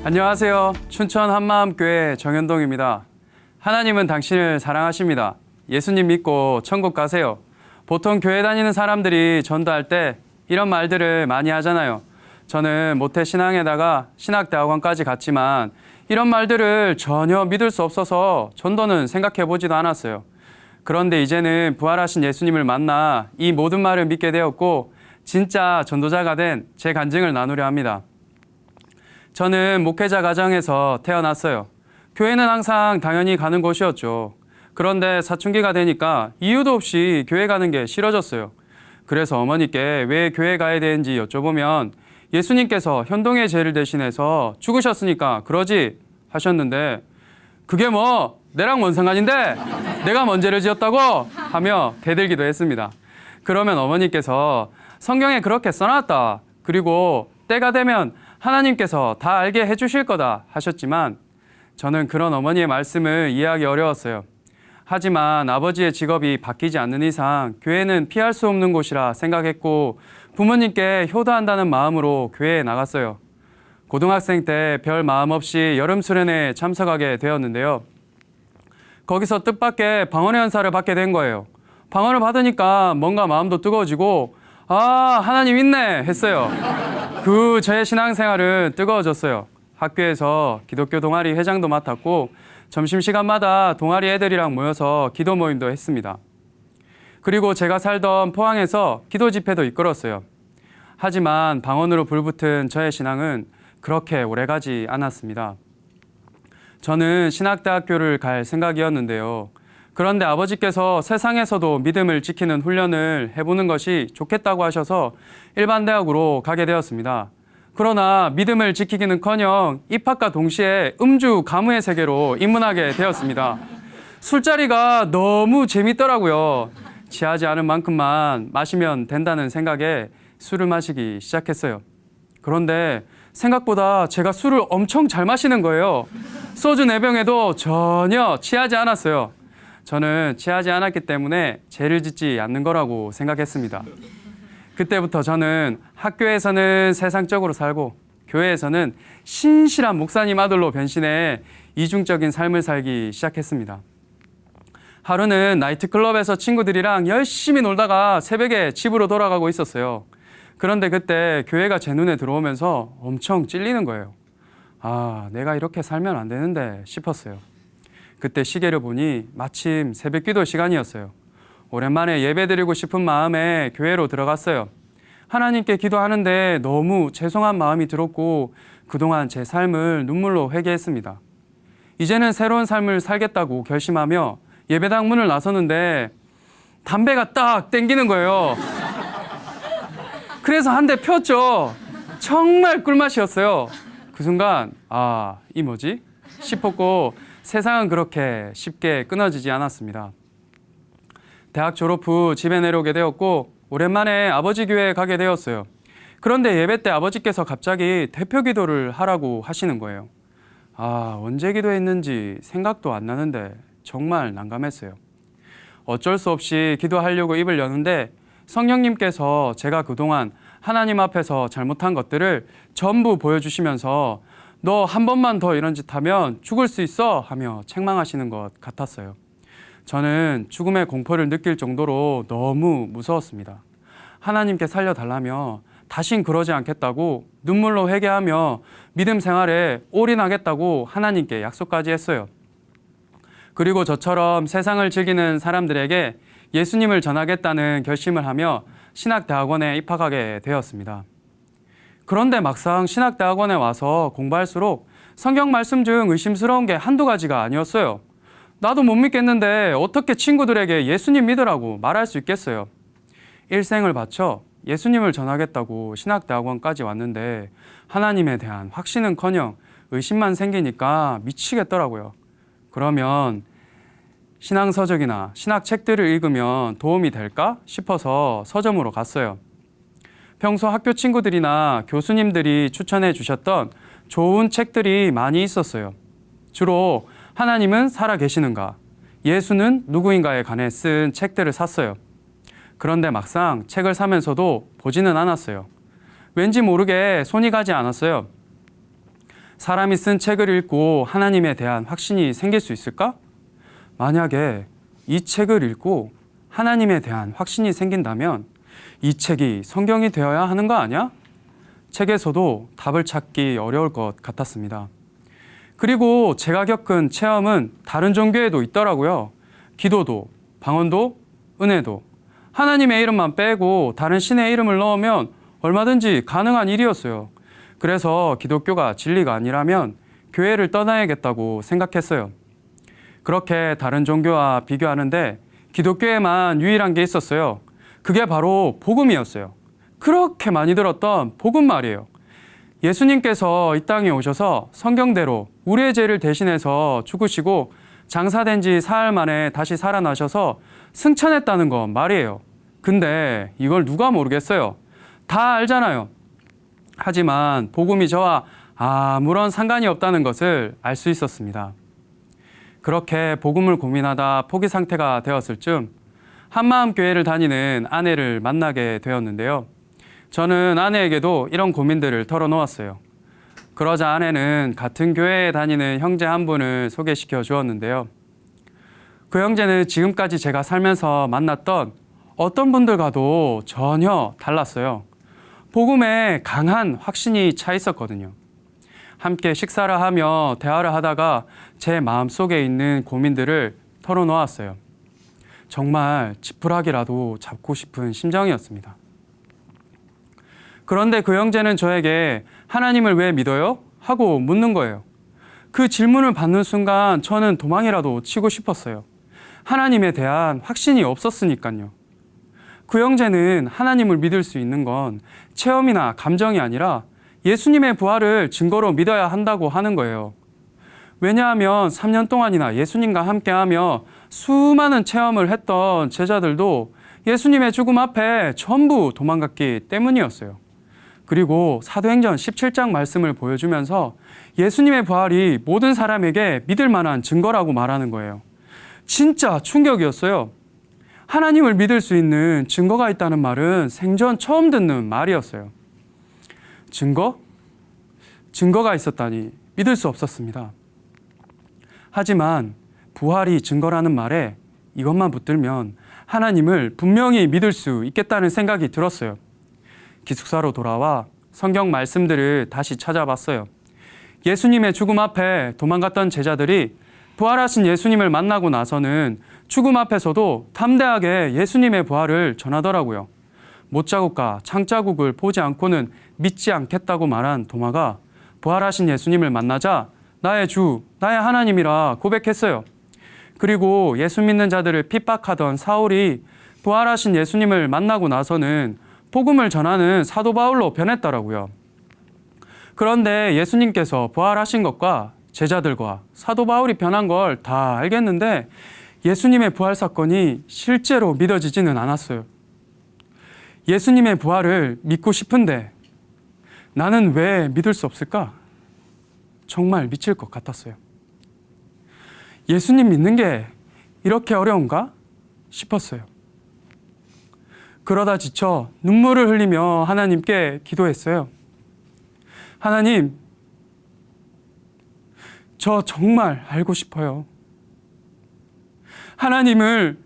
안녕하세요. 춘천 한마음교회 정현동입니다. 하나님은 당신을 사랑하십니다. 예수님 믿고 천국 가세요. 보통 교회 다니는 사람들이 전도할 때 이런 말들을 많이 하잖아요. 저는 모태신앙에다가 신학대학원까지 갔지만 이런 말들을 전혀 믿을 수 없어서 전도는 생각해 보지도 않았어요. 그런데 이제는 부활하신 예수님을 만나 이 모든 말을 믿게 되었고 진짜 전도자가 된 제 간증을 나누려 합니다. 저는 목회자 가정에서 태어났어요. 교회는 항상 당연히 가는 곳이었죠. 그런데 사춘기가 되니까 이유도 없이 교회 가는 게 싫어졌어요. 그래서 어머니께 왜 교회 가야 되는지 여쭤보면 예수님께서 현동의 죄를 대신해서 죽으셨으니까 그러지 하셨는데 그게 뭐 내랑 뭔 상관인데 내가 뭔 죄를 지었다고 하며 대들기도 했습니다. 그러면 어머니께서 성경에 그렇게 써놨다. 그리고 때가 되면 하나님께서 다 알게 해주실 거다 하셨지만 저는 그런 어머니의 말씀을 이해하기 어려웠어요. 하지만 아버지의 직업이 바뀌지 않는 이상 교회는 피할 수 없는 곳이라 생각했고 부모님께 효도한다는 마음으로 교회에 나갔어요. 고등학생 때 별 마음 없이 여름 수련회에 참석하게 되었는데요. 거기서 뜻밖의 방언의 은사를 받게 된 거예요. 방언을 받으니까 뭔가 마음도 뜨거워지고 아, 하나님 있네 했어요. 저의 신앙생활은 뜨거워졌어요. 학교에서 기독교 동아리 회장도 맡았고 점심시간마다 동아리 애들이랑 모여서 기도 모임도 했습니다. 그리고 제가 살던 포항에서 기도 집회도 이끌었어요. 하지만 방언으로 불붙은 저의 신앙은 그렇게 오래가지 않았습니다. 저는 신학대학교를 갈 생각이었는데요. 그런데 아버지께서 세상에서도 믿음을 지키는 훈련을 해보는 것이 좋겠다고 하셔서 일반 대학으로 가게 되었습니다. 그러나 믿음을 지키기는커녕 입학과 동시에 음주 가무의 세계로 입문하게 되었습니다. 술자리가 너무 재밌더라고요. 취하지 않을 만큼만 마시면 된다는 생각에 술을 마시기 시작했어요. 그런데 생각보다 제가 술을 엄청 잘 마시는 거예요. 소주 4병에도 전혀 취하지 않았어요. 저는 취하지 않았기 때문에 죄를 짓지 않는 거라고 생각했습니다. 그때부터 저는 학교에서는 세상적으로 살고 교회에서는 신실한 목사님 아들로 변신해 이중적인 삶을 살기 시작했습니다. 하루는 나이트클럽에서 친구들이랑 열심히 놀다가 새벽에 집으로 돌아가고 있었어요. 그런데 그때 교회가 제 눈에 들어오면서 엄청 찔리는 거예요. 아, 내가 이렇게 살면 안 되는데 싶었어요. 그때 시계를 보니 마침 새벽기도 시간이었어요. 오랜만에 예배드리고 싶은 마음에 교회로 들어갔어요. 하나님께 기도하는데 너무 죄송한 마음이 들었고 그동안 제 삶을 눈물로 회개했습니다. 이제는 새로운 삶을 살겠다고 결심하며 예배당 문을 나섰는데 담배가 딱 땡기는 거예요. 그래서 한 대 폈죠. 정말 꿀맛이었어요. 그 순간 아, 이 뭐지? 싶었고 세상은 그렇게 쉽게 끊어지지 않았습니다. 대학 졸업 후 집에 내려오게 되었고 오랜만에 아버지 교회에 가게 되었어요. 그런데 예배 때 아버지께서 갑자기 대표 기도를 하라고 하시는 거예요. 아, 언제 기도했는지 생각도 안 나는데 정말 난감했어요. 어쩔 수 없이 기도하려고 입을 여는데 성령님께서 제가 그동안 하나님 앞에서 잘못한 것들을 전부 보여주시면서 너 한 번만 더 이런 짓 하면 죽을 수 있어 하며 책망하시는 것 같았어요. 저는 죽음의 공포를 느낄 정도로 너무 무서웠습니다. 하나님께 살려달라며 다신 그러지 않겠다고 눈물로 회개하며 믿음 생활에 올인하겠다고 하나님께 약속까지 했어요. 그리고 저처럼 세상을 즐기는 사람들에게 예수님을 전하겠다는 결심을 하며 신학대학원에 입학하게 되었습니다. 그런데 막상 신학대학원에 와서 공부할수록 성경 말씀 중 의심스러운 게 한두 가지가 아니었어요. 나도 못 믿겠는데 어떻게 친구들에게 예수님 믿으라고 말할 수 있겠어요. 일생을 바쳐 예수님을 전하겠다고 신학대학원까지 왔는데 하나님에 대한 확신은커녕 의심만 생기니까 미치겠더라고요. 그러면 신앙서적이나 신학책들을 읽으면 도움이 될까 싶어서 서점으로 갔어요. 평소 학교 친구들이나 교수님들이 추천해 주셨던 좋은 책들이 많이 있었어요. 주로 하나님은 살아계시는가, 예수는 누구인가에 관해 쓴 책들을 샀어요. 그런데 막상 책을 사면서도 보지는 않았어요. 왠지 모르게 손이 가지 않았어요. 사람이 쓴 책을 읽고 하나님에 대한 확신이 생길 수 있을까? 만약에 이 책을 읽고 하나님에 대한 확신이 생긴다면 이 책이 성경이 되어야 하는 거 아니야? 책에서도 답을 찾기 어려울 것 같았습니다. 그리고 제가 겪은 체험은 다른 종교에도 있더라고요. 기도도, 방언도, 은혜도 하나님의 이름만 빼고 다른 신의 이름을 넣으면 얼마든지 가능한 일이었어요. 그래서 기독교가 진리가 아니라면 교회를 떠나야겠다고 생각했어요. 그렇게 다른 종교와 비교하는데 기독교에만 유일한 게 있었어요. 그게 바로 복음이었어요. 그렇게 많이 들었던 복음 말이에요. 예수님께서 이 땅에 오셔서 성경대로 우리의 죄를 대신해서 죽으시고 장사된 지 사흘 만에 다시 살아나셔서 승천했다는 건 말이에요. 근데 이걸 누가 모르겠어요? 다 알잖아요. 하지만 복음이 저와 아무런 상관이 없다는 것을 알 수 있었습니다. 그렇게 복음을 고민하다 포기 상태가 되었을 즈음 한마음 교회를 다니는 아내를 만나게 되었는데요. 저는 아내에게도 이런 고민들을 털어놓았어요. 그러자 아내는 같은 교회에 다니는 형제 한 분을 소개시켜 주었는데요. 그 형제는 지금까지 제가 살면서 만났던 어떤 분들과도 전혀 달랐어요. 복음에 강한 확신이 차 있었거든요. 함께 식사를 하며 대화를 하다가 제 마음속에 있는 고민들을 털어놓았어요. 정말 지푸라기라도 잡고 싶은 심정이었습니다. 그런데 그 형제는 저에게 하나님을 왜 믿어요? 하고 묻는 거예요. 그 질문을 받는 순간 저는 도망이라도 치고 싶었어요. 하나님에 대한 확신이 없었으니까요. 그 형제는 하나님을 믿을 수 있는 건 체험이나 감정이 아니라 예수님의 부활을 증거로 믿어야 한다고 하는 거예요. 왜냐하면 3년 동안이나 예수님과 함께하며 수많은 체험을 했던 제자들도 예수님의 죽음 앞에 전부 도망갔기 때문이었어요. 그리고 사도행전 17장 말씀을 보여주면서 예수님의 부활이 모든 사람에게 믿을 만한 증거라고 말하는 거예요. 진짜 충격이었어요. 하나님을 믿을 수 있는 증거가 있다는 말은 생전 처음 듣는 말이었어요. 증거? 증거가 있었다니 믿을 수 없었습니다. 하지만 부활이 증거라는 말에 이것만 붙들면 하나님을 분명히 믿을 수 있겠다는 생각이 들었어요. 기숙사로 돌아와 성경 말씀들을 다시 찾아봤어요. 예수님의 죽음 앞에 도망갔던 제자들이 부활하신 예수님을 만나고 나서는 죽음 앞에서도 담대하게 예수님의 부활을 전하더라고요. 못자국과 창자국을 보지 않고는 믿지 않겠다고 말한 도마가 부활하신 예수님을 만나자 나의 주, 나의 하나님이라 고백했어요. 그리고 예수 믿는 자들을 핍박하던 사울이 부활하신 예수님을 만나고 나서는 복음을 전하는 사도 바울로 변했더라고요. 그런데 예수님께서 부활하신 것과 제자들과 사도 바울이 변한 걸 다 알겠는데 예수님의 부활 사건이 실제로 믿어지지는 않았어요. 예수님의 부활을 믿고 싶은데 나는 왜 믿을 수 없을까? 정말 미칠 것 같았어요. 예수님 믿는 게 이렇게 어려운가 싶었어요. 그러다 지쳐 눈물을 흘리며 하나님께 기도했어요. 하나님, 저 정말 알고 싶어요. 하나님을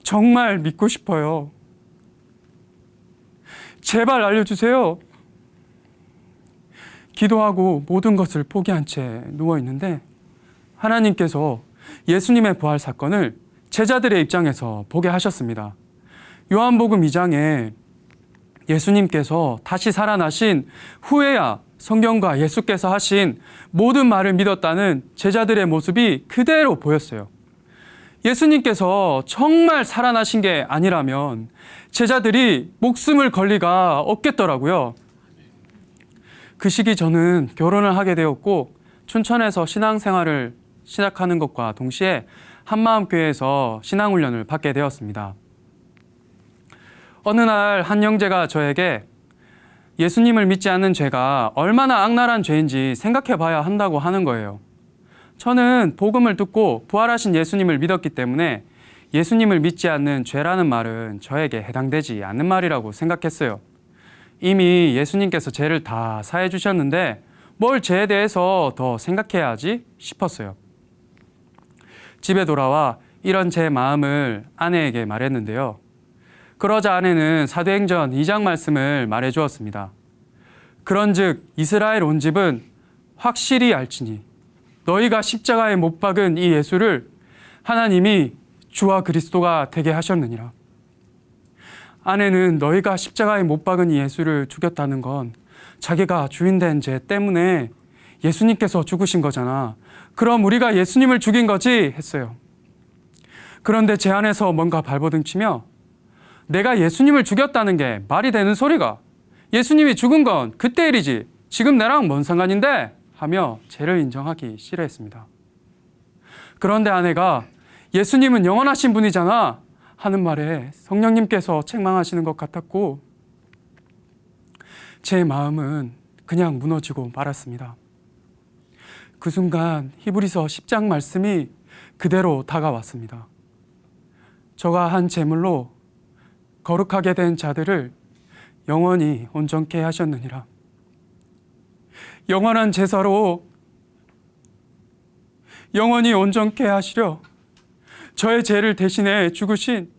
정말 믿고 싶어요. 제발 알려주세요. 기도하고 모든 것을 포기한 채 누워있는데 하나님께서 예수님의 부활 사건을 제자들의 입장에서 보게 하셨습니다. 요한복음 2장에 예수님께서 다시 살아나신 후에야 성경과 예수께서 하신 모든 말을 믿었다는 제자들의 모습이 그대로 보였어요. 예수님께서 정말 살아나신 게 아니라면 제자들이 목숨을 걸 리가 없겠더라고요. 그 시기 저는 결혼을 하게 되었고 춘천에서 신앙생활을 시작하는 것과 동시에 한마음교회에서 신앙훈련을 받게 되었습니다. 어느 날 한 형제가 저에게 예수님을 믿지 않는 죄가 얼마나 악랄한 죄인지 생각해 봐야 한다고 하는 거예요. 저는 복음을 듣고 부활하신 예수님을 믿었기 때문에 예수님을 믿지 않는 죄라는 말은 저에게 해당되지 않는 말이라고 생각했어요. 이미 예수님께서 죄를 다 사해 주셨는데 뭘 죄에 대해서 더 생각해야 하지 싶었어요. 집에 돌아와 이런 제 마음을 아내에게 말했는데요. 그러자 아내는 사도행전 2장 말씀을 말해 주었습니다. 그런즉 이스라엘 온 집은 확실히 알지니 너희가 십자가에 못 박은 이 예수를 하나님이 주와 그리스도가 되게 하셨느니라. 아내는 너희가 십자가에 못 박은 이 예수를 죽였다는 건 자기가 주인된 죄 때문에 예수님께서 죽으신 거잖아. 그럼 우리가 예수님을 죽인 거지? 했어요. 그런데 제 안에서 뭔가 발버둥치며 내가 예수님을 죽였다는 게 말이 되는 소리가? 예수님이 죽은 건 그때 일이지 지금 나랑 뭔 상관인데? 하며 죄를 인정하기 싫어했습니다. 그런데 아내가 예수님은 영원하신 분이잖아 하는 말에 성령님께서 책망하시는 것 같았고 제 마음은 그냥 무너지고 말았습니다. 그 순간 히브리서 10장 말씀이 그대로 다가왔습니다. 저가 한 제물로 거룩하게 된 자들을 영원히 온전케 하셨느니라. 영원한 제사로 영원히 온전케 하시려 저의 죄를 대신해 죽으신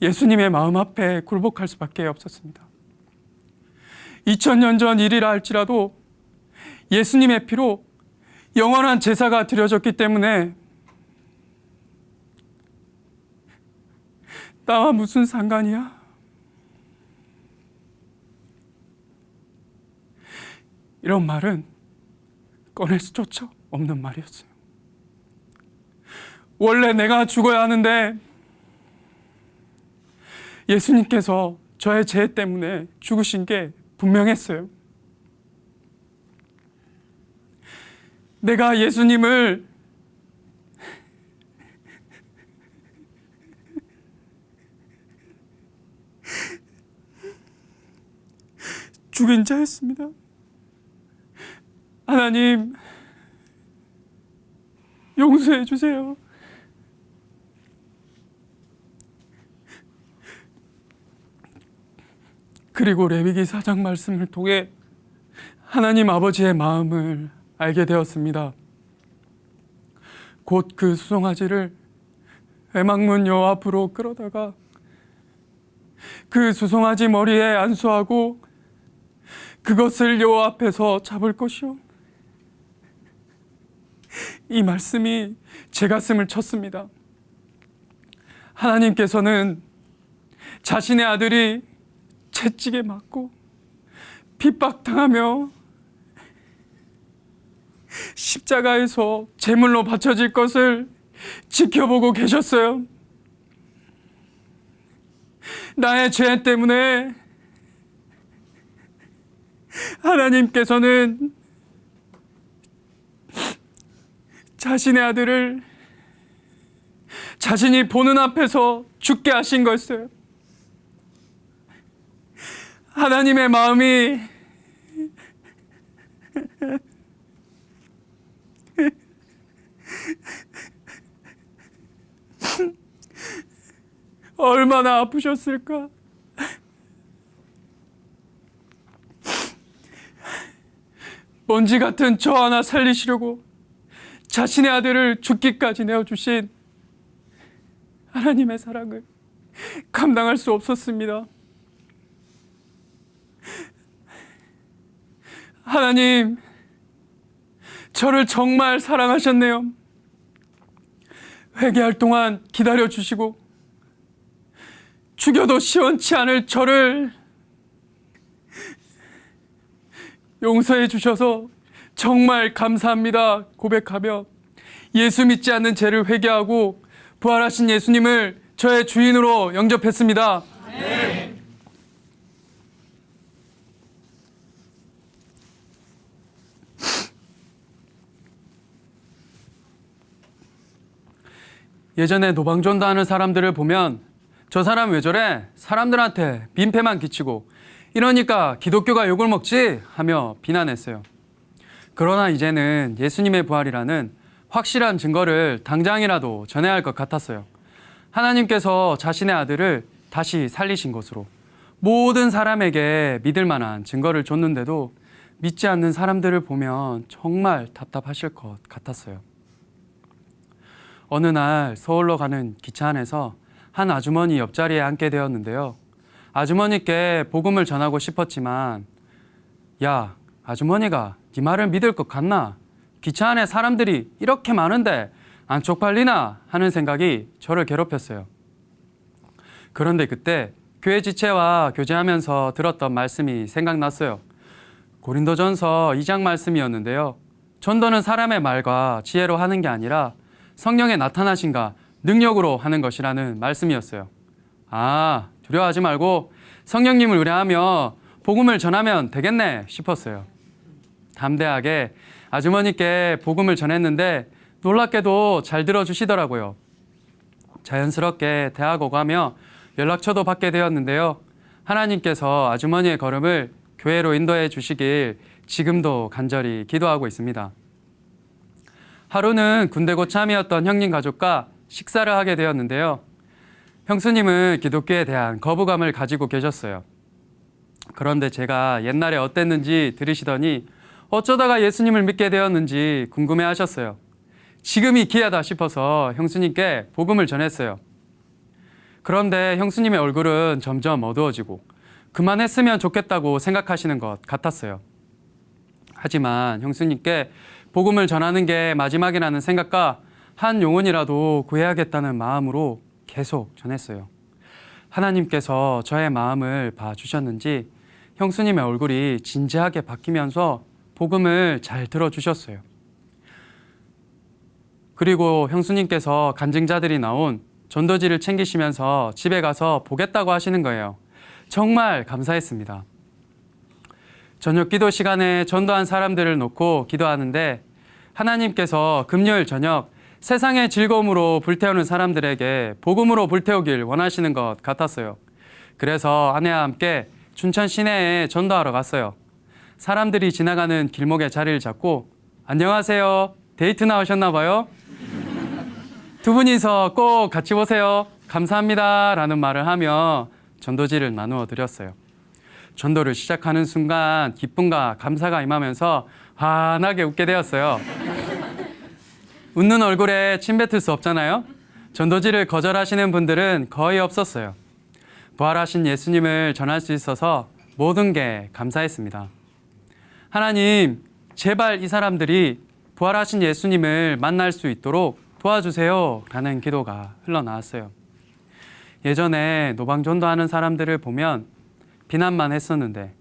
예수님의 마음 앞에 굴복할 수밖에 없었습니다. 2000년 전 일이라 할지라도 예수님의 피로 영원한 제사가 드려졌기 때문에 나와 무슨 상관이야? 이런 말은 꺼낼 수조차 없는 말이었어요. 원래 내가 죽어야 하는데 예수님께서 저의 죄 때문에 죽으신 게 분명했어요. 내가 예수님을 죽인 자였습니다. 하나님, 용서해 주세요. 그리고 레위기 4장 말씀을 통해 하나님 아버지의 마음을 알게 되었습니다. 곧 그 수송아지를 외막문 여 앞으로 끌어다가 그 수송아지 머리에 안수하고 그것을 여 앞에서 잡을 것이요. 이 말씀이 제 가슴을 쳤습니다. 하나님께서는 자신의 아들이 채찍에 맞고 핍박당하며 십자가에서 제물로 바쳐질 것을 지켜보고 계셨어요. 나의 죄 때문에 하나님께서는 자신의 아들을 자신이 보는 앞에서 죽게 하신 거였어요. 하나님의 마음이 얼마나 아프셨을까? 먼지 같은 저 하나 살리시려고 자신의 아들을 죽기까지 내어주신 하나님의 사랑을 감당할 수 없었습니다. 하나님, 저를 정말 사랑하셨네요. 회개할 동안 기다려주시고 죽여도 시원치 않을 저를 용서해 주셔서 정말 감사합니다 고백하며 예수 믿지 않는 죄를 회개하고 부활하신 예수님을 저의 주인으로 영접했습니다. 네. 예전에 노방전도 하는 사람들을 보면 저 사람 왜 저래? 사람들한테 민폐만 끼치고 이러니까 기독교가 욕을 먹지? 하며 비난했어요. 그러나 이제는 예수님의 부활이라는 확실한 증거를 당장이라도 전해야 할 것 같았어요. 하나님께서 자신의 아들을 다시 살리신 것으로 모든 사람에게 믿을 만한 증거를 줬는데도 믿지 않는 사람들을 보면 정말 답답하실 것 같았어요. 어느 날 서울로 가는 기차 안에서 한 아주머니 옆자리에 앉게 되었는데요. 아주머니께 복음을 전하고 싶었지만 야, 아주머니가 네 말을 믿을 것 같나? 기차 안에 사람들이 이렇게 많은데 안 쪽팔리나? 하는 생각이 저를 괴롭혔어요. 그런데 그때 교회 지체와 교제하면서 들었던 말씀이 생각났어요. 고린도전서 2장 말씀이었는데요. 전도는 사람의 말과 지혜로 하는 게 아니라 성령의 나타나심과 능력으로 하는 것이라는 말씀이었어요. 아, 두려워하지 말고 성령님을 의뢰하며 복음을 전하면 되겠네 싶었어요. 담대하게 아주머니께 복음을 전했는데 놀랍게도 잘 들어주시더라고요. 자연스럽게 대학 오가며 연락처도 받게 되었는데요. 하나님께서 아주머니의 걸음을 교회로 인도해 주시길 지금도 간절히 기도하고 있습니다. 하루는 군대 고참이었던 형님 가족과 식사를 하게 되었는데요. 형수님은 기독교에 대한 거부감을 가지고 계셨어요. 그런데 제가 옛날에 어땠는지 들으시더니 어쩌다가 예수님을 믿게 되었는지 궁금해 하셨어요. 지금이 기회다 싶어서 형수님께 복음을 전했어요. 그런데 형수님의 얼굴은 점점 어두워지고 그만했으면 좋겠다고 생각하시는 것 같았어요. 하지만 형수님께 복음을 전하는 게 마지막이라는 생각과 한 영혼이라도 구해야겠다는 마음으로 계속 전했어요. 하나님께서 저의 마음을 봐주셨는지 형수님의 얼굴이 진지하게 바뀌면서 복음을 잘 들어주셨어요. 그리고 형수님께서 간증자들이 나온 전도지를 챙기시면서 집에 가서 보겠다고 하시는 거예요. 정말 감사했습니다. 저녁 기도 시간에 전도한 사람들을 놓고 기도하는데 하나님께서 금요일 저녁 세상의 즐거움으로 불태우는 사람들에게 복음으로 불태우길 원하시는 것 같았어요. 그래서 아내와 함께 춘천 시내에 전도하러 갔어요. 사람들이 지나가는 길목에 자리를 잡고 안녕하세요. 데이트 나오셨나 봐요. 두 분이서 꼭 같이 보세요. 감사합니다. 라는 말을 하며 전도지를 나누어 드렸어요. 전도를 시작하는 순간 기쁨과 감사가 임하면서 환하게 웃게 되었어요. 웃는 얼굴에 침 뱉을 수 없잖아요. 전도지를 거절하시는 분들은 거의 없었어요. 부활하신 예수님을 전할 수 있어서 모든 게 감사했습니다. 하나님, 제발 이 사람들이 부활하신 예수님을 만날 수 있도록 도와주세요 라는 기도가 흘러나왔어요. 예전에 노방전도하는 사람들을 보면 비난만 했었는데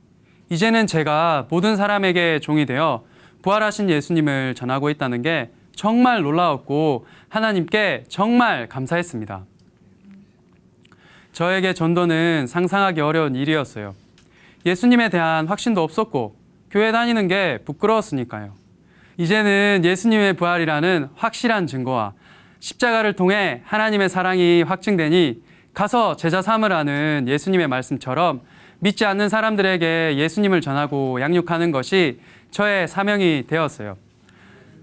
이제는 제가 모든 사람에게 종이 되어 부활하신 예수님을 전하고 있다는 게 정말 놀라웠고 하나님께 정말 감사했습니다. 저에게 전도는 상상하기 어려운 일이었어요. 예수님에 대한 확신도 없었고 교회 다니는 게 부끄러웠으니까요. 이제는 예수님의 부활이라는 확실한 증거와 십자가를 통해 하나님의 사랑이 확증되니 가서 제자 삼으라는 예수님의 말씀처럼 믿지 않는 사람들에게 예수님을 전하고 양육하는 것이 저의 사명이 되었어요.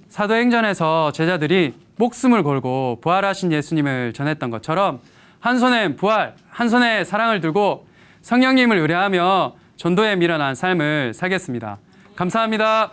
사도행전에서 제자들이 목숨을 걸고 부활하신 예수님을 전했던 것처럼 한 손엔 부활, 한 손에 사랑을 들고 성령님을 의뢰하며 전도에 미련한 삶을 살겠습니다. 감사합니다.